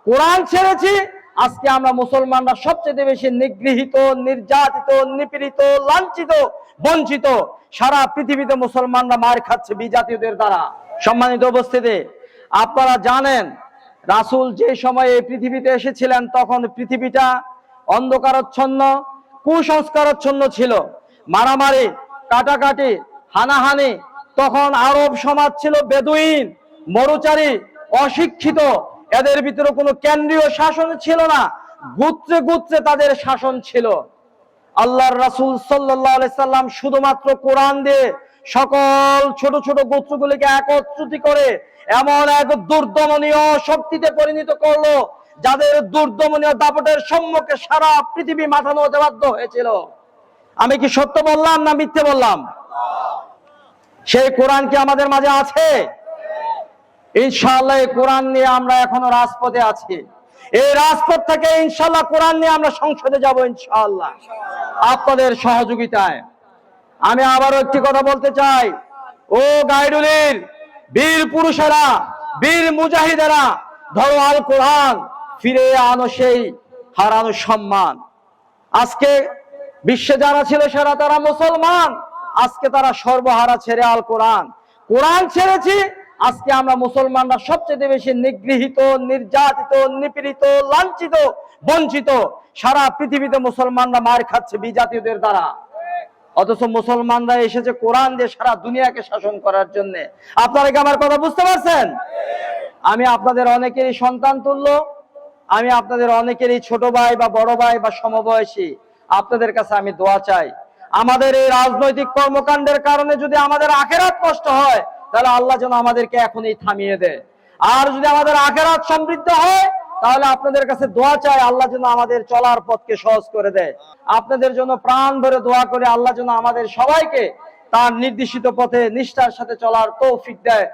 কোরআন ছেড়েছি, আজকে আমরা মুসলমানরা সবচেয়ে বেশি নিগৃহীত, নির্যাতিত, নিপীড়িত, লাঞ্ছিত, বঞ্চিত। সারা পৃথিবীতে মুসলমানরা মার খাচ্ছে বিজাতীয়দের দ্বারা। সম্মানিত উপস্থিতি, আপনারা জানেন রাসূল যে সময়ে এই পৃথিবীতে এসেছিলেন তখন পৃথিবীটা অন্ধকারাচ্ছন্ন, কুসংস্কারাচ্ছন্ন ছিল। মারামারি, কাটাকাটি, হানাহানি। তখন আরব সমাজ ছিল বেদুইন, মরুচারী, অশিক্ষিত। এদের ভিতরে কোনো কেন্দ্রীয় শাসন ছিল না, গোত্রে গোত্রে তাদের শাসন ছিল। আল্লাহর রাসূল সাল্লাল্লাহু আলাইহি সাল্লাম শুধুমাত্র কোরআন দিয়ে সকল ছোট ছোট গোত্রগুলিকে একত্রিত করে এমন এক দুর্দমনীয় শক্তিতে পরিণত করলো, যাদের দুর্দমনীয় দাপটের সম্মুখে সারা পৃথিবী মাথা নোয়াতে বাধ্য হয়েছিল। আমি কি সত্য বললাম না মিথ্যে বললাম? সেই কোরআন কি আমাদের মাঝে আছে? ইনশাআল্লাহ এই কোরআন নিয়ে আমরা এখনো রাজপথে আছি। এই রাজপথ থেকে ইনশাআল্লাহ কোরআন নিয়ে আমরা সংসদে যাব ইনশাআল্লাহ, আপনাদের সহযোগিতায়। আমি আবারও একটি কথা বলতে চাই, ও গাইডুলির বীর পুরুষেরা, বীর মুজাহিদেরা, ধরো আল কোরআন, ফিরে আনো সেই হারানো সম্মান। আজকে বিশ্বে যারা ছিল সেরা তারা মুসলমান, আজকে তারা সর্বহারা ছেড়ে আল কোরআন। কোরআন ছেড়েছি, আজকে আমরা মুসলমানরা সবচেয়ে বেশি নিগৃহীত, নির্যাতিত, নিপীড়িত, লাঞ্ছিত, বঞ্চিত। সারা পৃথিবীতে মুসলমানরা মার খাচ্ছে বিজাতীয়দের দ্বারা। অথচ মুসলমানরা এসেছে কোরআন দিয়ে সারা দুনিয়াকে শাসন করার জন্য। আপনারা কি আমার কথা বুঝতে পারছেন? আমি আপনাদের অনেকেরই সন্তান তুল্য, আমি আপনাদের অনেকেরই ছোট ভাই বা বড় ভাই বা সমবয়সী। আপনাদের কাছে আমি দোয়া চাই, আমাদের এই রাজনৈতিক কর্মকাণ্ডের কারণে যদি আমাদের আখিরাত নষ্ট হয়, তাহলে আল্লাহ যেন আমাদেরকে এখনই থামিয়ে দেয়। আর যদি আমাদের আখিরাত সমৃদ্ধ হয়, তাহলে আপনাদের কাছে দোয়া চাই, আল্লাহ যেন আমাদের চলার পথকে সহজ করে দেয়। আপনাদের জন্য প্রাণ ভরে দোয়া করে আল্লাহ যেন আমাদের সবাইকে তার নির্দেশিত পথে নিষ্ঠার সাথে চলার তৌফিক দেয়।